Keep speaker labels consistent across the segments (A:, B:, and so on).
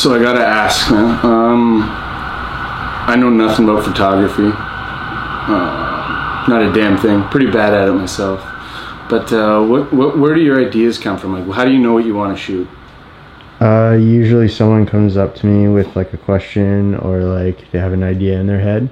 A: So I gotta ask, man. I know nothing about photography. Not a damn thing. Pretty bad at it myself. But where do your ideas come from? Like, how do you know what you want to shoot?
B: Usually someone comes up to me with like a question or like they have an idea in their head.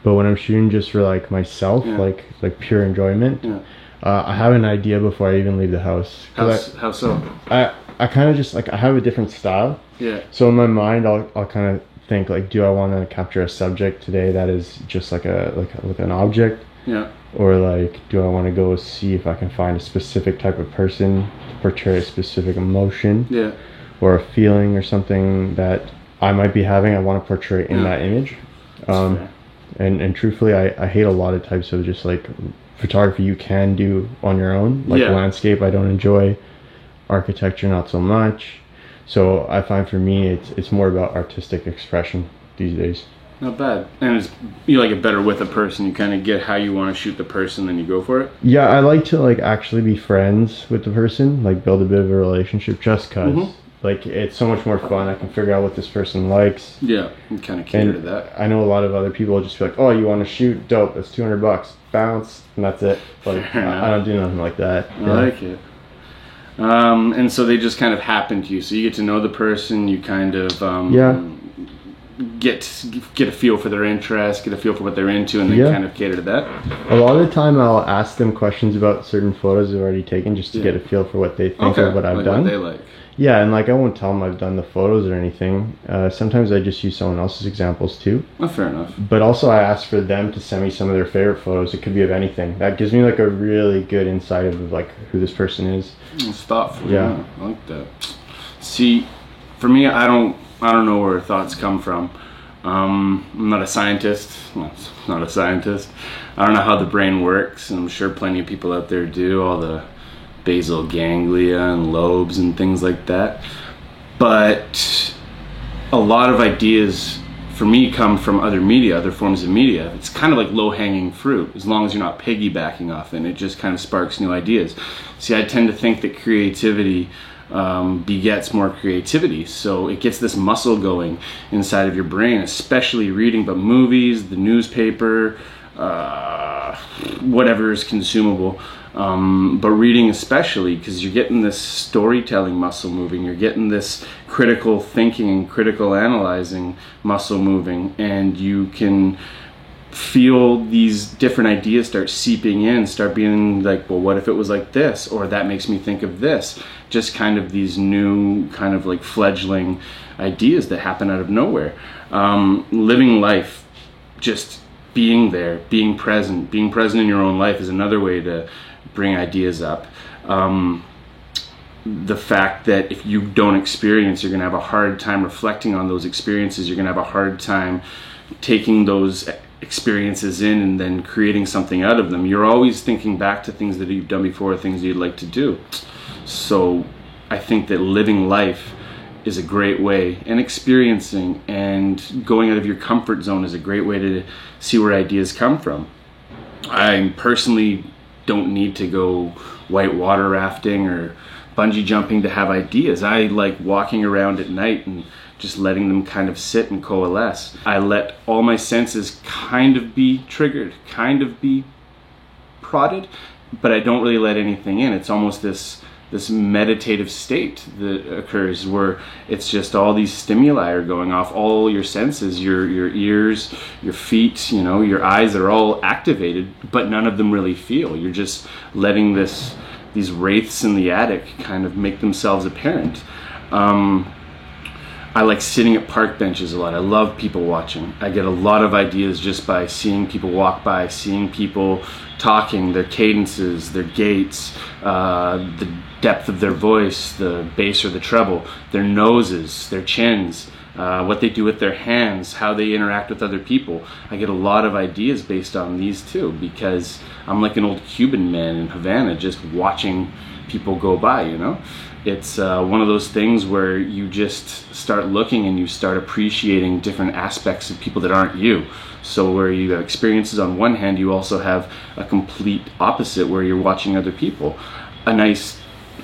B: But when I'm shooting just for like myself,
A: Yeah.
B: like pure enjoyment,
A: Yeah.
B: I have an idea before I even leave the house.
A: How so?
B: I kind of just like I have a different style.
A: Yeah.
B: So in my mind, I'll kind of think like, do I want to capture a subject today that is just like an object,
A: Yeah.
B: or like do I want to go see if I can find a specific type of person to portray a specific emotion,
A: Yeah.
B: or a feeling or something that I might be having. I want to portray in that image.
A: Fair.
B: And truthfully, I hate a lot of types of just like photography you can do on your own, like
A: Yeah.
B: landscape. I don't enjoy architecture, not so much. So I find for me, it's more about artistic expression these days.
A: Not bad. And you like it better with a person. You kind of get how you want to shoot the person, then you go for it.
B: Yeah, I like to like actually be friends with the person, like build a bit of a relationship, just cause like it's so much more fun. I can figure out what this person likes.
A: Yeah, you kind of cater to
B: And
A: that.
B: I know a lot of other people will just be like, "Oh, you want to shoot? Dope. That's $200. Bounce, and that's it." Like
A: Fair enough.
B: I don't do nothing like that.
A: I like it. And so they just kind of happen to you. So you get to know the person. You kind of get a feel for their interests, get a feel for what they're into, and then kind of cater to that.
B: A lot of the time, I'll ask them questions about certain photos they've already taken, just to get a feel for what they think of what I've
A: like
B: done.
A: What they like.
B: Yeah, and like I won't tell them I've done the photos or anything. Sometimes I just use someone else's examples too.
A: Oh, fair enough.
B: But also I ask for them to send me some of their favorite photos. It could be of anything. That gives me like a really good insight of like who this person is.
A: It's thoughtful.
B: Yeah.
A: I like that. See, for me, I don't know where thoughts come from. I'm not a scientist. Well, not a scientist. I don't know how the brain works, and I'm sure plenty of people out there do. All the basal ganglia and lobes and things like that. But a lot of ideas for me come from other media, other forms of media. It's kind of like low-hanging fruit, as long as you're not piggybacking off it. It just kind of sparks new ideas. See, I tend to think that creativity begets more creativity, so it gets this muscle going inside of your brain, especially reading about movies, the newspaper, whatever is consumable. But reading especially, because you're getting this storytelling muscle moving, you're getting this critical thinking and critical analyzing muscle moving, and you can feel these different ideas start seeping in, start being like, well, what if it was like this? Or that makes me think of this. Just kind of these new kind of like fledgling ideas that happen out of nowhere. Living life, just being there, being present in your own life is another way to bring ideas up. The fact that if you don't experience, you're going to have a hard time reflecting on those experiences. You're going to have a hard time taking those experiences in and then creating something out of them. You're always thinking back to things that you've done before, things you'd like to do. So I think that living life is a great way, and experiencing and going out of your comfort zone is a great way to see where ideas come from. I personally don't need to go white water rafting or bungee jumping to have ideas. I like walking around at night and just letting them kind of sit and coalesce. I let all my senses kind of be triggered, kind of be prodded, but I don't really let anything in. It's almost this meditative state that occurs where it's just all these stimuli are going off, all your senses, your ears, your feet, your eyes are all activated, but none of them really feel. You're just letting these wraiths in the attic kind of make themselves apparent. I like sitting at park benches a lot. I love people watching. I get a lot of ideas just by seeing people walk by, seeing people talking, their cadences, their gaits, the depth of their voice, the bass or the treble, their noses, their chins, what they do with their hands, how they interact with other people. I get a lot of ideas based on these too, because I'm like an old Cuban man in Havana just watching people go by, It's one of those things where you just start looking and you start appreciating different aspects of people that aren't you. So where you have experiences on one hand, you also have a complete opposite where you're watching other people. A nice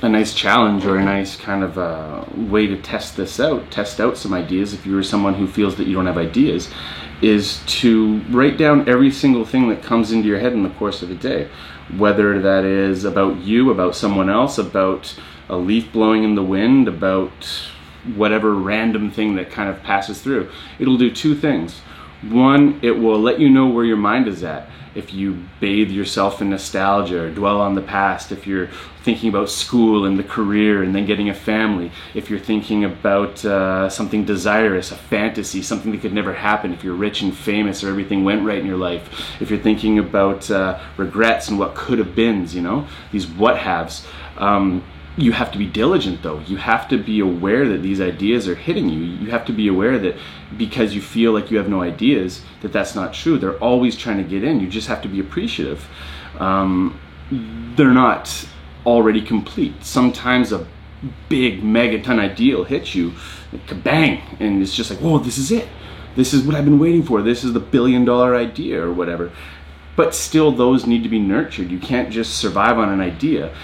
A: nice challenge, or a nice kind of way to test out some ideas, if you're someone who feels that you don't have ideas, is to write down every single thing that comes into your head in the course of a day, whether that is about you, about someone else, about a leaf blowing in the wind, about whatever random thing that kind of passes through. It'll do two things. One, it will let you know where your mind is at. If you bathe yourself in nostalgia or dwell on the past, if you're thinking about school and the career and then getting a family, if you're thinking about something desirous, a fantasy, something that could never happen, if you're rich and famous or everything went right in your life, if you're thinking about regrets and what could have beens, you know, these what haves. You have to be diligent though. You have to be aware that these ideas are hitting you. You have to be aware that because you feel like you have no ideas, that that's not true. They're always trying to get in. You just have to be appreciative. They're not already complete. Sometimes a big megaton idea will hit you, like, kabang, and it's just like, whoa, this is it. This is what I've been waiting for. This is the billion-dollar idea or whatever. But still, those need to be nurtured. You can't just survive on an idea.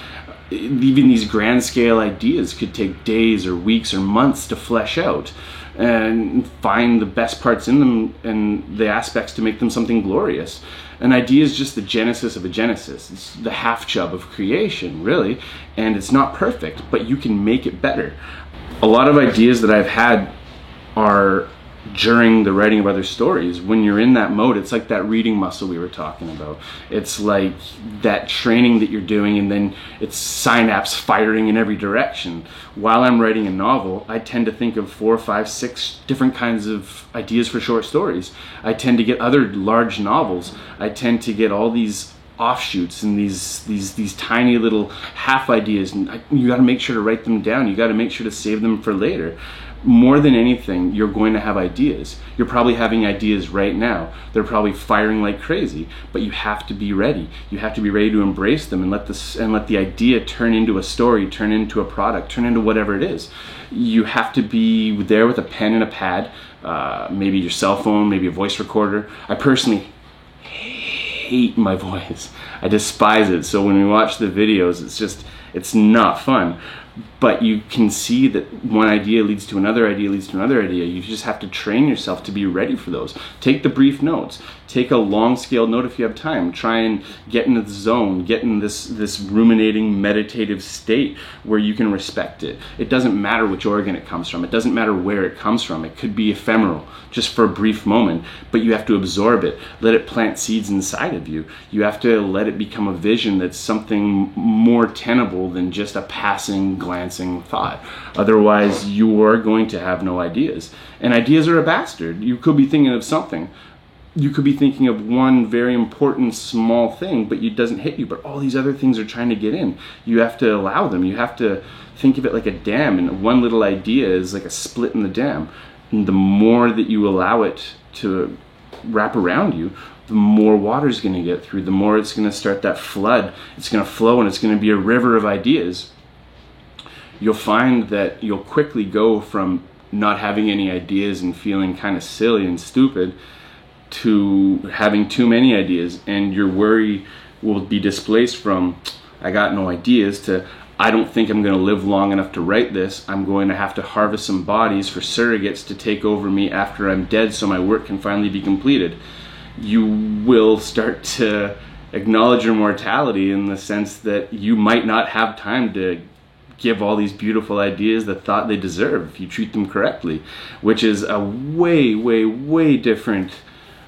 A: Even these grand scale ideas could take days or weeks or months to flesh out and find the best parts in them and the aspects to make them something glorious. An idea is just the genesis of a genesis. It's the half chub of creation, really, and it's not perfect, but you can make it better. A lot of ideas that I've had are during the writing of other stories. When you're in that mode, it's like that reading muscle we were talking about. It's like that training that you're doing, and then it's synapse firing in every direction. While I'm writing a novel, I tend to think of 4, 5, 6 different kinds of ideas for short stories. I tend to get other large novels. I tend to get all these offshoots and these tiny little half ideas, and you got to make sure to write them down. You got to make sure to save them for later. More than anything, you're going to have ideas. You're probably having ideas right now. They're probably firing like crazy, but you have to be ready. You have to be ready to embrace them and let the idea turn into a story, turn into a product, turn into whatever it is. You have to be there with a pen and a pad, maybe your cell phone, maybe a voice recorder. I personally hate my voice. I despise it. So when we watch the videos, it's not fun. But you can see that one idea leads to another idea, leads to another idea. You just have to train yourself to be ready for those. Take the brief notes. Take a long scale note if you have time. Try and get into the zone, get in this ruminating, meditative state where you can respect it. It doesn't matter which organ it comes from. It doesn't matter where it comes from. It could be ephemeral, just for a brief moment, but you have to absorb it. Let it plant seeds inside of you. You have to let it become a vision that's something more tenable than just a passing, glancing thought. Otherwise, you are going to have no ideas. And ideas are a bastard. You could be thinking of something. You could be thinking of one very important small thing, but it doesn't hit you, but all these other things are trying to get in. You have to allow them. You have to think of it like a dam, and one little idea is like a split in the dam. And the more that you allow it to wrap around you, the more water is going to get through, the more it's going to start that flood. It's going to flow, and it's going to be a river of ideas. You'll find that you'll quickly go from not having any ideas and feeling kind of silly and stupid to having too many ideas, and your worry will be displaced from I got no ideas to I don't think I'm going to live long enough to write this. I'm going to have to harvest some bodies for surrogates to take over me after I'm dead so my work can finally be completed. You will start to acknowledge your mortality in the sense that you might not have time to give all these beautiful ideas the thought they deserve if you treat them correctly, which is a way, way, way different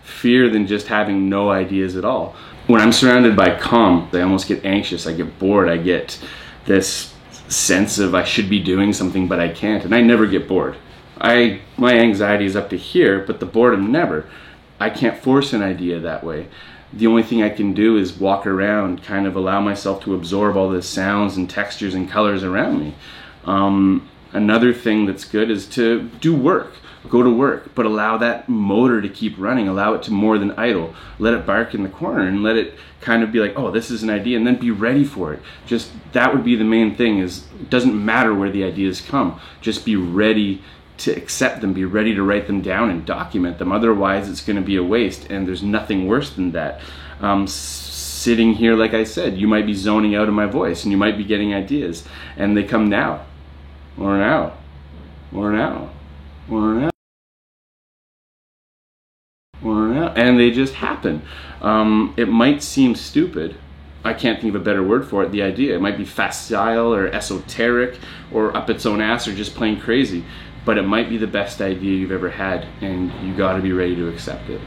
A: fear than just having no ideas at all. When I'm surrounded by calm, I almost get anxious, I get bored, I get this sense of I should be doing something but I can't, and I never get bored. My anxiety is up to here, but the boredom never. I can't force an idea that way. The only thing I can do is walk around, kind of allow myself to absorb all the sounds and textures and colors around me. Another thing that's good is to do work. Go to work, but allow that motor to keep running. Allow it to more than idle. Let it bark in the corner and let it kind of be like, oh, this is an idea, and then be ready for it. Just that would be the main thing, is it doesn't matter where the ideas come. Just be ready to accept them, be ready to write them down and document them. Otherwise, it's going to be a waste, and there's nothing worse than that. sitting here, like I said, you might be zoning out of my voice and you might be getting ideas, and they come now, or now, or now, or now, or now, and they just happen. It might seem stupid. I can't think of a better word for it, the idea. It might be facile or esoteric or up its own ass or just plain crazy, but it might be the best idea you've ever had, and you got to be ready to accept it.